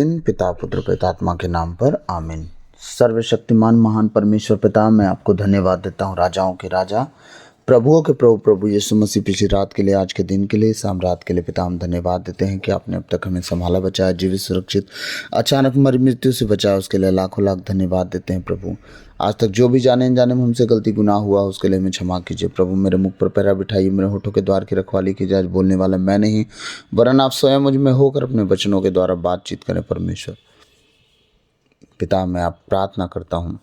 इन पिता पुत्र पितात्मा के नाम पर आमीन। सर्वशक्तिमान महान परमेश्वर पिता, मैं आपको धन्यवाद देता हूँ, राजाओं के राजा, प्रभुओं के प्रभु, प्रभु यीशु मसीह, पिछली रात के लिए, आज के दिन के लिए, शाम रात के लिए पिता हम धन्यवाद देते हैं कि आपने अब तक हमें संभाला, बचाया, जीवित, सुरक्षित, अचानक मरी मृत्यु से बचाया, उसके लिए लाखों लाख धन्यवाद देते हैं प्रभु। आज तक जो भी जाने अनजाने में हमसे गलती गुनाह हुआ उसके लिए हमें क्षमा कीजिए प्रभु। मेरे मुख पर पैरा बिठाइए, मेरे होठों के द्वार की रखवाली कीजिए। आज बोलने वाला मैं नहीं वरन आप स्वयं मुझ में होकर अपने वचनों के द्वारा बातचीत करें परमेश्वर पिता। मैं आप प्रार्थना करता हूँ,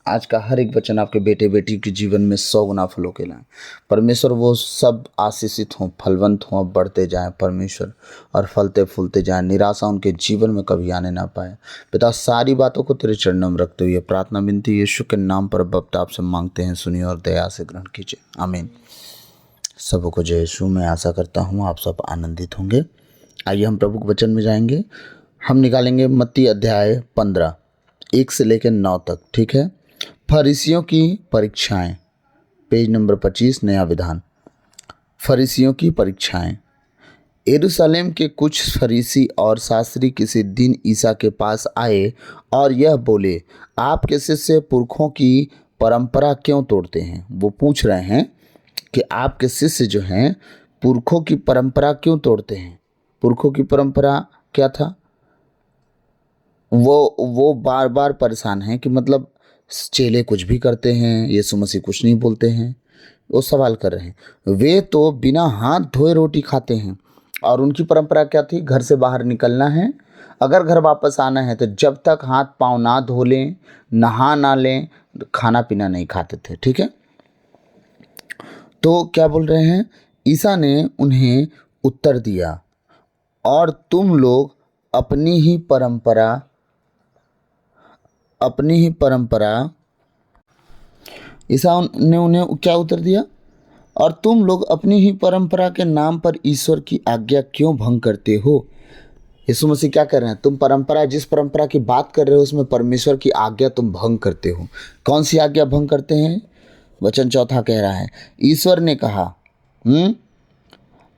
आज का हर एक वचन आपके बेटे बेटी के जीवन में 100 गुना फलों के लाएं परमेश्वर। वो सब आशीषित हों, फलवंत हों, बढ़ते जाएं परमेश्वर, और फलते फूलते जाएं। निराशा उनके जीवन में कभी आने ना पाए पिता। सारी बातों को तेरे चरणों में रखते हुए प्रार्थना विनती यीशु के नाम पर बप्ता आपसे मांगते हैं, सुनिए और दया से ग्रहण कीजिए, आमीन। सबको जय यीशु। मैं आशा करता हूँ आप सब आनंदित होंगे। आइए हम प्रभु के वचन में जाएंगे। हम निकालेंगे मत्ती अध्याय 15 1 से लेकर 9 तक, ठीक है। फरीसियों की परीक्षाएं, पेज नंबर 25, नया विधान। फरीसियों की परीक्षाएं। यरूशलेम के कुछ फरीसी और शास्त्री किसी दिन ईसा के पास आए और यह बोले, आपके शिष्य पुरखों की परंपरा क्यों तोड़ते हैं। वो पूछ रहे हैं कि आपके शिष्य जो हैं पुरखों की परंपरा क्यों तोड़ते हैं। पुरखों की परंपरा क्या था? वो बार बार परेशान हैं कि मतलब चेले कुछ भी करते हैं, यीशु मसीह कुछ नहीं बोलते हैं। वो सवाल कर रहे हैं। वे तो बिना हाथ धोए रोटी खाते हैं, और उनकी परंपरा क्या थी? घर से बाहर निकलना है, अगर घर वापस आना है तो जब तक हाथ पाँव ना धो लें, नहा ना लें, खाना पीना नहीं खाते थे, ठीक है। तो क्या बोल रहे हैं? ईसा ने उन्हें उत्तर दिया, और तुम लोग अपनी ही परंपरा ईसा ने उन्हें क्या उत्तर दिया? और तुम लोग अपनी ही परंपरा के नाम पर ईश्वर की आज्ञा क्यों भंग करते हो। यीशु मसीह क्या कर रहे हैं? तुम परंपरा, जिस परंपरा की बात कर रहे हो उसमें परमेश्वर की आज्ञा तुम भंग करते हो। कौन सी आज्ञा भंग करते हैं? वचन 4 कह रहा है, ईश्वर ने कहा,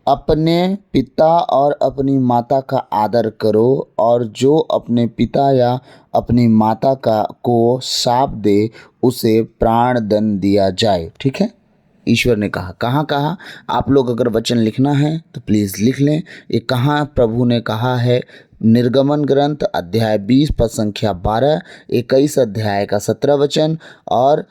अपने पिता और अपनी माता का आदर करो, और जो अपने पिता या अपनी माता को शाप दे उसे प्राण दंड दिया जाए, ठीक है। ईश्वर ने कहा। कहाँ कहा? आप लोग अगर वचन लिखना है तो प्लीज़ लिख लें। ये कहाँ प्रभु ने कहा है? निर्गमन ग्रंथ अध्याय 20 पद संख्या 12, 21 अध्याय का 17 वचन, और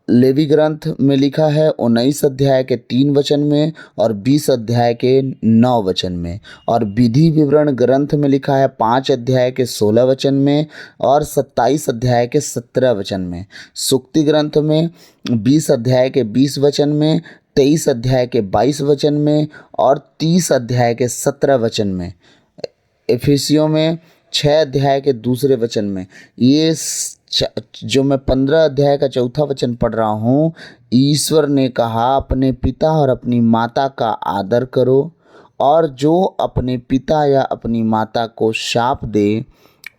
लेवी ग्रंथ में लिखा है 19 अध्याय के 3 वचन में, और 20 अध्याय के 9 वचन में, और विधि विवरण ग्रंथ में लिखा है 5 अध्याय के 16 वचन में, और 27 अध्याय के 17 वचन में। सुक्ति ग्रंथ में 20 अध्याय के 20 वचन में, 23 अध्याय के 22 वचन में, और 30 अध्याय के 17 वचन में। इफिसियों में 6 अध्याय के 2 वचन में। ये जो मैं 15 अध्याय का 4 वचन पढ़ रहा हूँ, ईश्वर ने कहा अपने पिता और अपनी माता का आदर करो, और जो अपने पिता या अपनी माता को शाप दे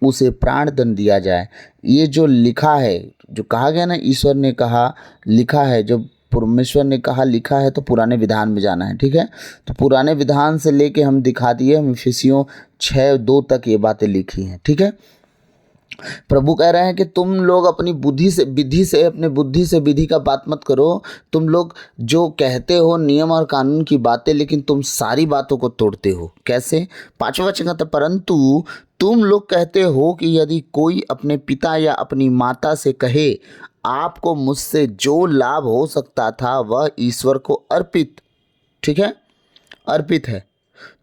उसे प्राण दंड दिया जाए। ये जो लिखा है, जो कहा गया ना, ईश्वर ने कहा, लिखा है, जो परमेश्वर ने कहा लिखा है, तो पुराने विधान में जाना है, ठीक है। तो पुराने विधान से लेके हम दिखा दिए, हम इफिसियों 6:2 तक ये बातें लिखी हैं, ठीक है। प्रभु कह रहे हैं कि तुम लोग अपनी बुद्धि से विधि का बात मत करो। तुम लोग जो कहते हो नियम और कानून की बातें, लेकिन तुम सारी बातों को तोड़ते हो। कैसे? 5वां वचन कहता, परंतु तुम लोग कहते हो कि यदि कोई अपने पिता या अपनी माता से कहे, आपको मुझसे जो लाभ हो सकता था वह ईश्वर को अर्पित, ठीक है, अर्पित है,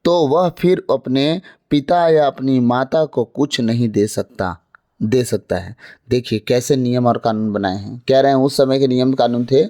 तो वह फिर अपने पिता या अपनी माता को कुछ नहीं दे सकता है। देखिए कैसे नियम और कानून बनाए हैं। कह रहे हैं उस समय के नियम कानून थे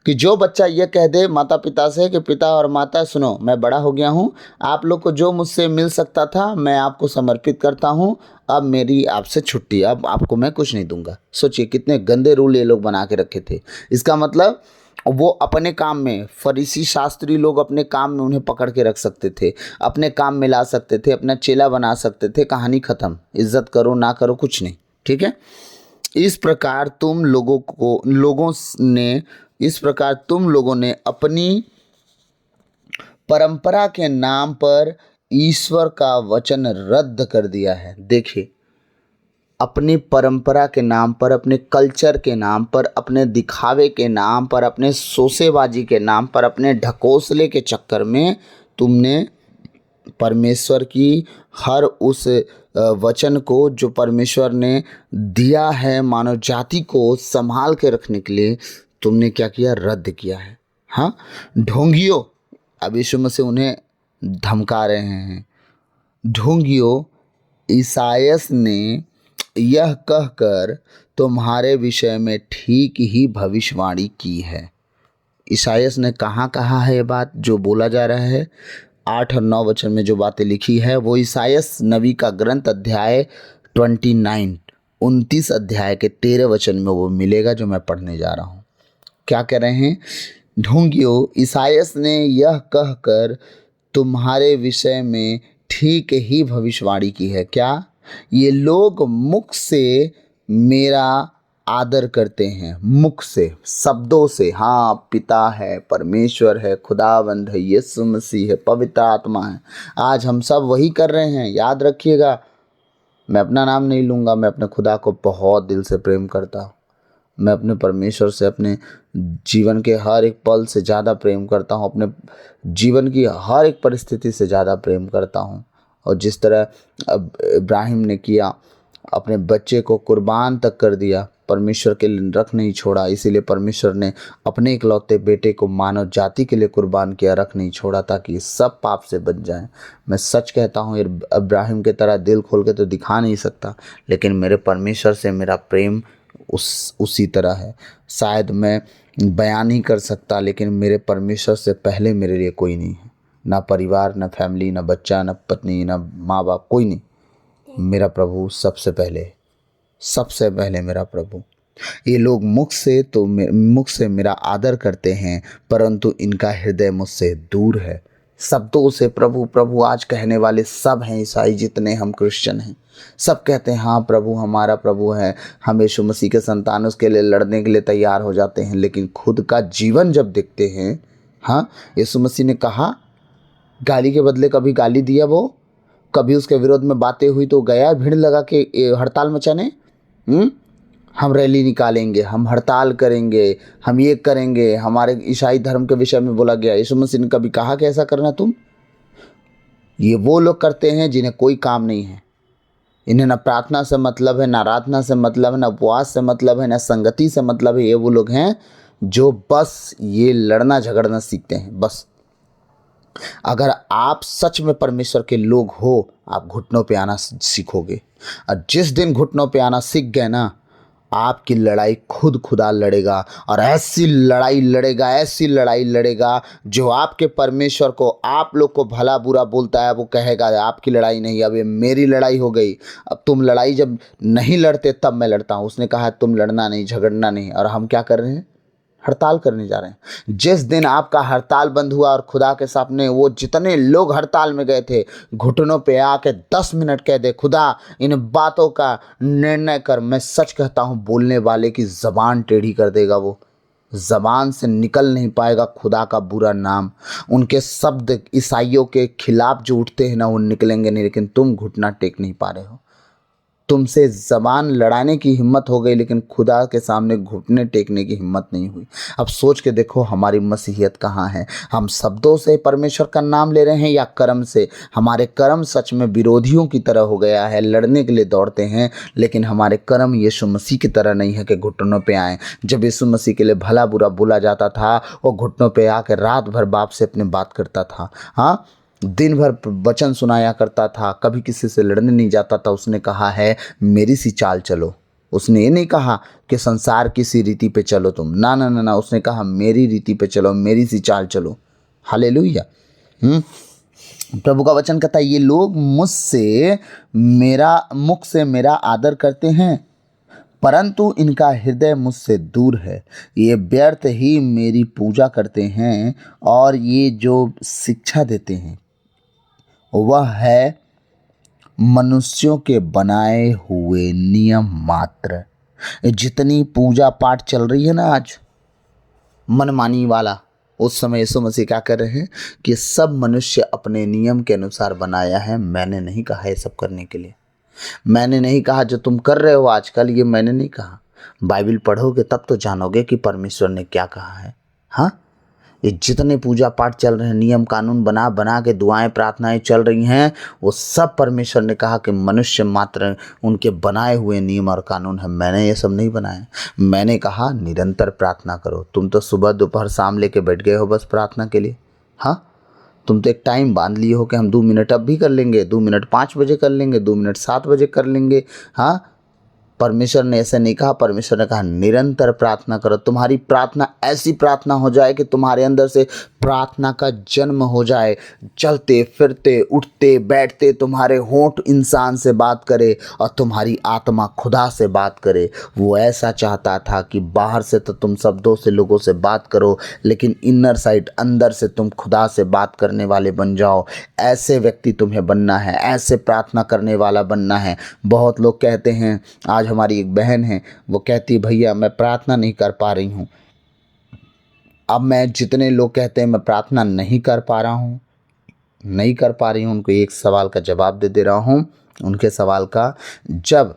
कि जो बच्चा ये कह दे माता पिता से कि पिता और माता सुनो, मैं बड़ा हो गया हूँ, आप लोग को जो मुझसे मिल सकता था मैं आपको समर्पित करता हूँ, अब मेरी आपसे छुट्टी, अब आपको मैं कुछ नहीं दूंगा। सोचिए कितने गंदे रूल ये लोग बना के रखे थे। इसका मतलब वो अपने काम में, फरीसी शास्त्री लोग अपने काम में उन्हें पकड़ के रख सकते थे, अपने काम में ला सकते थे, अपना चेला बना सकते थे, कहानी ख़त्म। इज्जत करो ना करो कुछ नहीं, ठीक है। इस प्रकार तुम लोगों ने अपनी परंपरा के नाम पर ईश्वर का वचन रद्द कर दिया है। देखिए, अपनी परंपरा के नाम पर, अपने कल्चर के नाम पर, अपने दिखावे के नाम पर, अपने सोसेबाजी के नाम पर, अपने ढकोसले के चक्कर में तुमने परमेश्वर की हर उस वचन को जो परमेश्वर ने दिया है मानव जाति को संभाल के रखने के लिए, तुमने क्या किया? रद्द किया है। हाँ, ढोंगियो, अब यीशु मसीह उन्हें धमका रहे हैं। ढोंगियो, ईसायस ने यह कहकर तुम्हारे विषय में ठीक ही भविष्यवाणी की है। ईसायस ने कहाँ कहा है ये बात जो बोला जा रहा है? 8 और 9 वचन में जो बातें लिखी है वो ईसायस नबी का ग्रंथ अध्याय 29 अध्याय के 13 वचन में वो मिलेगा जो मैं पढ़ने जा रहा हूँ। क्या कह रहे हैं? ढोंगियो, ईसायस ने यह कहकर तुम्हारे विषय में ठीक ही भविष्यवाणी की है। क्या? ये लोग मुख से मेरा आदर करते हैं, मुख से, शब्दों से। हाँ, पिता है, परमेश्वर है, खुदावंद है, यीशु मसीह है, पवित्र आत्मा है। आज हम सब वही कर रहे हैं। याद रखिएगा, मैं अपना नाम नहीं लूँगा, मैं अपने खुदा को बहुत दिल से प्रेम करता हूँ। मैं अपने परमेश्वर से अपने जीवन के हर एक पल से ज़्यादा प्रेम करता हूँ, अपने जीवन की हर एक परिस्थिति से ज़्यादा प्रेम करता हूँ। और जिस तरह अब इब्राहिम ने किया, अपने बच्चे को कुर्बान तक कर दिया, परमेश्वर के लिए रख नहीं छोड़ा, इसीलिए परमेश्वर ने अपने इकलौते बेटे को मानव जाति के लिए कुर्बान किया, रख नहीं छोड़ा, ताकि सब पाप से बच जाएं। मैं सच कहता हूँ, इब्राहिम के तरह दिल खोल के तो दिखा नहीं सकता, लेकिन मेरे परमेश्वर से मेरा प्रेम उसी तरह है। शायद मैं बयान नहीं कर सकता, लेकिन मेरे परमेश्वर से पहले मेरे लिए कोई नहीं है। ना परिवार, ना फैमिली, ना बच्चा, ना पत्नी, ना माँ बाप, कोई नहीं। मेरा प्रभु सबसे पहले मेरा प्रभु। ये लोग मुख से मेरा आदर करते हैं, परंतु इनका हृदय मुझसे दूर है। शब्दों से प्रभु प्रभु आज कहने वाले सब हैं ईसाई, जितने हम क्रिश्चियन हैं, सब कहते हैं हाँ प्रभु हमारा प्रभु है, हम यीशु मसीह के संतान, उसके लिए लड़ने के लिए तैयार हो जाते हैं, लेकिन खुद का जीवन जब देखते हैं, हाँ, यीशु मसीह ने कहा, गाली के बदले कभी गाली दिया वो, कभी उसके विरोध में बातें हुई तो गया भीड़ लगा के हड़ताल मचाने। हम रैली निकालेंगे, हम हड़ताल करेंगे, हम ये करेंगे। हमारे ईसाई धर्म के विषय में बोला गया, यीशु मसीह ने कभी कहा कि ऐसा करना तुम? ये वो लोग करते हैं जिन्हें कोई काम नहीं है। इन्हें ना प्रार्थना से मतलब है, ना आराधना से मतलब है, ना उपवास से मतलब है, ना संगति से मतलब है। ये वो लोग हैं जो बस ये लड़ना झगड़ना सीखते हैं। बस अगर आप सच में परमेश्वर के लोग हो, आप घुटनों पे आना सीखोगे। और जिस दिन घुटनों पे आना सीख गए ना, आपकी लड़ाई खुदा लड़ेगा, और ऐसी लड़ाई लड़ेगा जो आपके परमेश्वर को, आप लोग को भला बुरा बोलता है, वो कहेगा आपकी लड़ाई नहीं, अब ये मेरी लड़ाई हो गई। अब तुम लड़ाई जब नहीं लड़ते तब मैं लड़ता हूँ। उसने कहा तुम लड़ना नहीं, झगड़ना नहीं, और हम क्या कर रहे हैं? हड़ताल करने जा रहे हैं। जिस दिन आपका हड़ताल बंद हुआ और खुदा के सामने वो जितने लोग हड़ताल में गए थे, घुटनों पे आके 10 मिनट कह दे, खुदा इन बातों का निर्णय कर, मैं सच कहता हूँ बोलने वाले की ज़बान टेढ़ी कर देगा। वो ज़बान से निकल नहीं पाएगा खुदा का बुरा नाम। उनके शब्द ईसाइयों के खिलाफ जो उठते हैं ना, वो निकलेंगे नहीं, लेकिन तुम घुटना टेक नहीं पा रहे हो। तुमसे ज़बान लड़ाने की हिम्मत हो गई, लेकिन खुदा के सामने घुटने टेकने की हिम्मत नहीं हुई। अब सोच के देखो हमारी मसीहियत कहाँ है? हम शब्दों से परमेश्वर का नाम ले रहे हैं या कर्म से? हमारे कर्म सच में विरोधियों की तरह हो गया है, लड़ने के लिए दौड़ते हैं, लेकिन हमारे कर्म यीशु मसीह की तरह नहीं है कि घुटनों पे आए। जब यीशु मसीह के लिए भला बुरा बोला जाता था, वो घुटनों पे आकर रात भर बाप से अपनी बात करता था। हाँ, दिन भर वचन सुनाया करता था, कभी किसी से लड़ने नहीं जाता था। उसने कहा है मेरी सी चाल चलो। उसने ये नहीं कहा कि संसार की सी रीति पे चलो तुम, ना ना ना ना, उसने कहा मेरी रीति पे चलो, मेरी सी चाल चलो। हालेलुया। प्रभु का वचन कहता है ये लोग मुख से मेरा आदर करते हैं, परंतु इनका हृदय मुझसे दूर है। ये व्यर्थ ही मेरी पूजा करते हैं, और ये जो शिक्षा देते हैं वह है मनुष्यों के बनाए हुए नियम मात्र। जितनी पूजा पाठ चल रही है ना आज, मनमानी वाला, उस समय यीशु मसीह क्या कर रहे हैं कि सब मनुष्य अपने नियम के अनुसार बनाया है, मैंने नहीं कहा ये सब करने के लिए। मैंने नहीं कहा जो तुम कर रहे हो आजकल, ये मैंने नहीं कहा। बाइबल पढ़ोगे तब तो जानोगे कि परमेश्वर ने क्या कहा है। हाँ, ये जितने पूजा पाठ चल रहे हैं, नियम कानून बना बना के दुआएं प्रार्थनाएं चल रही हैं, वो सब परमेश्वर ने कहा कि मनुष्य मात्र उनके बनाए हुए नियम और कानून है। मैंने ये सब नहीं बनाए। मैंने कहा निरंतर प्रार्थना करो। तुम तो सुबह दोपहर शाम लेके बैठ गए हो बस प्रार्थना के लिए। हाँ, तुम तो एक टाइम बांध लिए हो कि हम 2 मिनट अब भी कर लेंगे, 2 मिनट 5 बजे कर लेंगे, 2 मिनट 7 बजे कर लेंगे। हाँ, परमेश्वर ने ऐसे नहीं कहा। परमेश्वर ने कहा निरंतर प्रार्थना करो। तुम्हारी प्रार्थना ऐसी प्रार्थना हो जाए कि तुम्हारे अंदर से प्रार्थना का जन्म हो जाए। चलते फिरते उठते बैठते तुम्हारे होंठ इंसान से बात करे और तुम्हारी आत्मा खुदा से बात करे। वो ऐसा चाहता था कि बाहर से तो तुम शब्दों से लोगों से बात करो, लेकिन इनर साइड अंदर से तुम खुदा से बात करने वाले बन जाओ। ऐसे व्यक्ति तुम्हें बनना है, ऐसे प्रार्थना करने वाला बनना है। बहुत लोग कहते हैं, आज हमारी एक बहन है, वो कहती भैया मैं प्रार्थना नहीं कर पा रही हूँ। अब मैं जितने लोग कहते हैं मैं प्रार्थना नहीं कर पा रहा हूँ, नहीं कर पा रही हूँ, उनको एक सवाल का जवाब दे रहा हूँ। उनके सवाल का, जब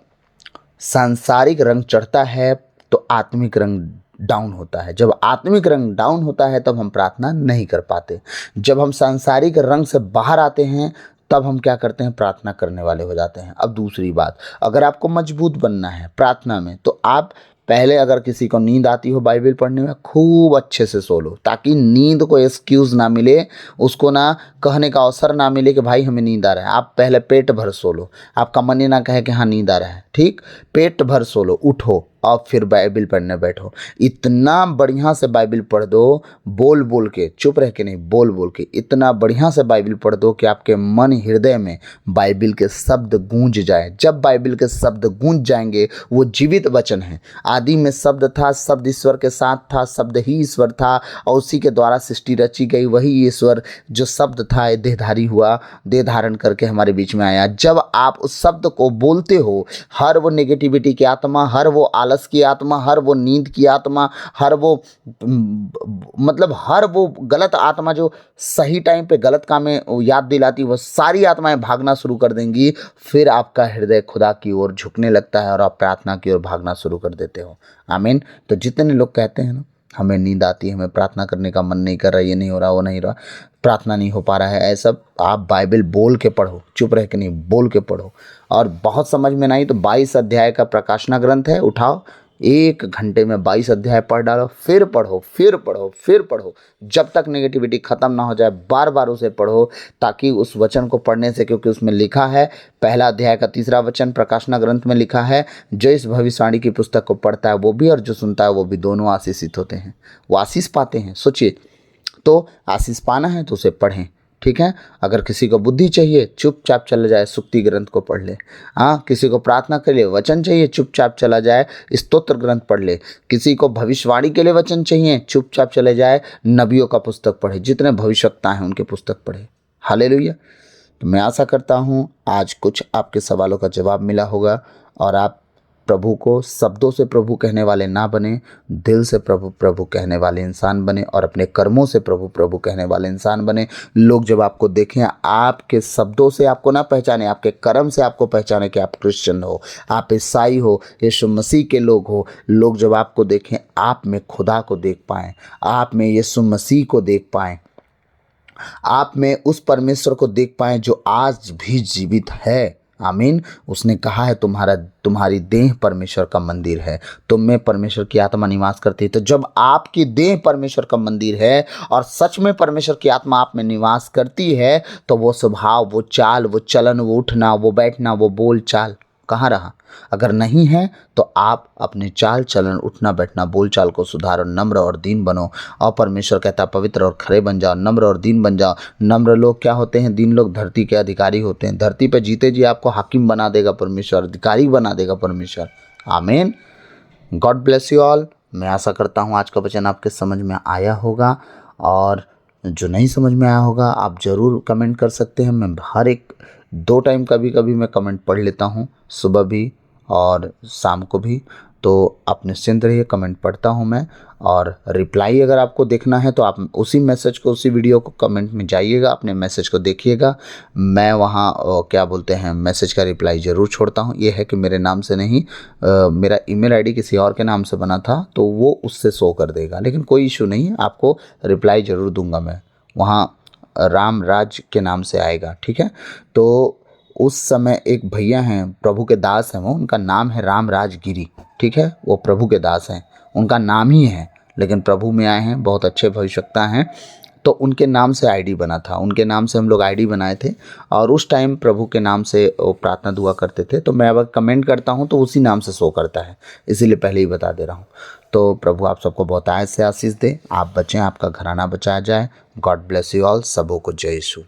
सांसारिक रंग चढ़ता है तो आत्मिक रंग डाउन होता है। जब आत्मिक रंग डाउन होता है तब हम प्रार्थना नहीं कर पाते। जब हम सांसारिक रंग से बाहर आते हैं तब हम क्या करते हैं, प्रार्थना करने वाले हो जाते हैं। अब दूसरी बात, अगर आपको मजबूत बनना है प्रार्थना में तो आप पहले, अगर किसी को नींद आती हो बाइबल पढ़ने में, खूब अच्छे से सो लो, ताकि नींद को एक्सक्यूज़ ना मिले, उसको ना कहने का अवसर ना मिले कि भाई हमें नींद आ रहा है। आप पहले पेट भर सो लो, आपका मन ही ना कहे कि हाँ नींद आ रहा है। ठीक, पेट भर सो लो, उठो और फिर बाइबल पढ़ने बैठो। इतना बढ़िया से बाइबल पढ़ दो, बोल बोल के, चुप रह के नहीं, बोल बोल के इतना बढ़िया से बाइबल पढ़ दो कि आपके मन हृदय में बाइबल के शब्द गूंज जाए। जब बाइबल के शब्द गूंज जाएंगे, वो जीवित वचन है। आदि में शब्द था, शब्द ईश्वर के साथ था, शब्द ही ईश्वर था और उसी के द्वारा सृष्टि रची गई। वही ईश्वर जो शब्द था देहधारी हुआ, देह धारण करके हमारे बीच में आया। जब आप उस शब्द को बोलते हो, हर वो नेगेटिविटी की आत्मा, हर वो आलस की आत्मा, हर वो नींद की आत्मा, हर वो मतलब हर वो गलत आत्मा जो सही टाइम पे गलत काम में याद दिलाती, वो सारी आत्माएं भागना शुरू कर देंगी। फिर आपका हृदय खुदा की ओर झुकने लगता है और आप प्रार्थना की ओर भागना शुरू कर देते हो। आमीन। तो जितने लोग कहते हैं ना हमें नींद आती है, हमें प्रार्थना करने का मन नहीं कर रहा, ये नहीं हो रहा, वो नहीं हो रहा, प्रार्थना नहीं हो पा रहा है, ऐसा आप बाइबल बोल के पढ़ो, चुप रह के नहीं, बोल के पढ़ो। और बहुत समझ में नहीं तो 22 अध्याय का प्रकाशना ग्रंथ है, उठाओ, 1 घंटे में 22 अध्याय पढ़ डालो, फिर पढ़ो, फिर पढ़ो, फिर पढ़ो, जब तक नेगेटिविटी ख़त्म ना हो जाए। बार बार उसे पढ़ो, ताकि उस वचन को पढ़ने से, क्योंकि उसमें लिखा है, पहला अध्याय का 3रा वचन प्रकाशना ग्रंथ में लिखा है, जो इस भविष्यवाणी की पुस्तक को पढ़ता है वो भी और जो सुनता है वो भी, दोनों आशीषित होते हैं, वो आशीष पाते हैं। सोचिए, तो आशीष पाना है तो उसे पढ़ें। ठीक है, अगर किसी को बुद्धि चाहिए चुपचाप चला जाए सुक्ति ग्रंथ को पढ़ ले। हाँ, किसी को प्रार्थना के लिए वचन चाहिए चुपचाप चला जाए स्तोत्र ग्रंथ पढ़ ले। किसी को भविष्यवाणी के लिए वचन चाहिए चुपचाप चले जाए नबियों का पुस्तक पढ़े, जितने भविष्यवक्ता हैं उनके पुस्तक पढ़े। हालेलुया। तो मैं आशा करता हूँ आज कुछ आपके सवालों का जवाब मिला होगा और आप प्रभु को शब्दों से प्रभु कहने वाले ना बने, दिल से प्रभु प्रभु कहने वाले इंसान बने और अपने कर्मों से प्रभु प्रभु कहने वाले इंसान बने। लोग जब आपको देखें, आपके शब्दों से आपको ना पहचाने, आपके कर्म से आपको पहचाने कि आप क्रिश्चियन हो, आप ईसाई हो, यीशु मसीह के लोग हो। लोग जब आपको देखें, आप में खुदा को देख पाएँ, आप में यीशु मसीह को देख पाएँ, आप में उस परमेश्वर को देख पाएँ जो आज भी जीवित है। आमीन। उसने कहा है तुम्हारी देह परमेश्वर का मंदिर है, तुम में परमेश्वर की आत्मा निवास करती है। तो जब आपकी देह परमेश्वर का मंदिर है और सच में परमेश्वर की आत्मा आप में निवास करती है, तो वो स्वभाव, वो चाल, वो चलन, वो उठना, वो बैठना, वो बोल चाल कहाँ रहा? अगर नहीं है तो आप अपने चाल चलन, उठना बैठना, बोल चाल को सुधारो, नम्र और दीन बनो। और परमेश्वर कहता पवित्र और खरे बन जाओ, नम्र और दीन बन जाओ। नम्र लोग क्या होते हैं? दीन लोग धरती के अधिकारी होते हैं। धरती पे जीते जी आपको हाकिम बना देगा परमेश्वर, अधिकारी बना देगा परमेश्वर। आमीन। God bless you all. मैं आशा करता हूँ आज का वचन आपके समझ में आया होगा, और जो नहीं समझ में आया होगा आप ज़रूर कमेंट कर सकते हैं। मैं हर एक 2 टाइम कभी कभी मैं कमेंट पढ़ लेता हूँ, सुबह भी और शाम को भी। तो आप निश्चिंत रहिए, कमेंट पढ़ता हूँ मैं, और रिप्लाई अगर आपको देखना है तो आप उसी मैसेज को, उसी वीडियो को कमेंट में जाइएगा, अपने मैसेज को देखिएगा। मैं वहाँ क्या बोलते हैं, मैसेज का रिप्लाई ज़रूर छोड़ता हूँ। ये है कि मेरे नाम से नहीं, मेरा ईमेल आईडी किसी और के नाम से बना था तो वो उससे शो कर देगा, लेकिन कोई इशू नहीं है, आपको रिप्लाई ज़रूर दूंगा मैं। वहाँ राम राज के नाम से आएगा, ठीक है। तो उस समय एक भैया हैं, प्रभु के दास हैं वो, उनका नाम है राम राज गिरी, ठीक है। वो प्रभु के दास हैं, उनका नाम ही है, लेकिन प्रभु में आए हैं, बहुत अच्छे भविष्यवक्ता हैं। तो उनके नाम से आईडी बना था, उनके नाम से हम लोग आईडी बनाए थे, और उस टाइम प्रभु के नाम से वो प्रार्थना दुआ करते थे। तो मैं अगर कमेंट करता हूँ तो उसी नाम से शो करता है, इसीलिए पहले ही बता दे रहा हूँ। तो प्रभु आप सबको बहुत आयत से आशीष दे, आप बचें, आपका घराना बचाया जाए। गॉड ब्लेस यू ऑल, सबों को जय यीशु।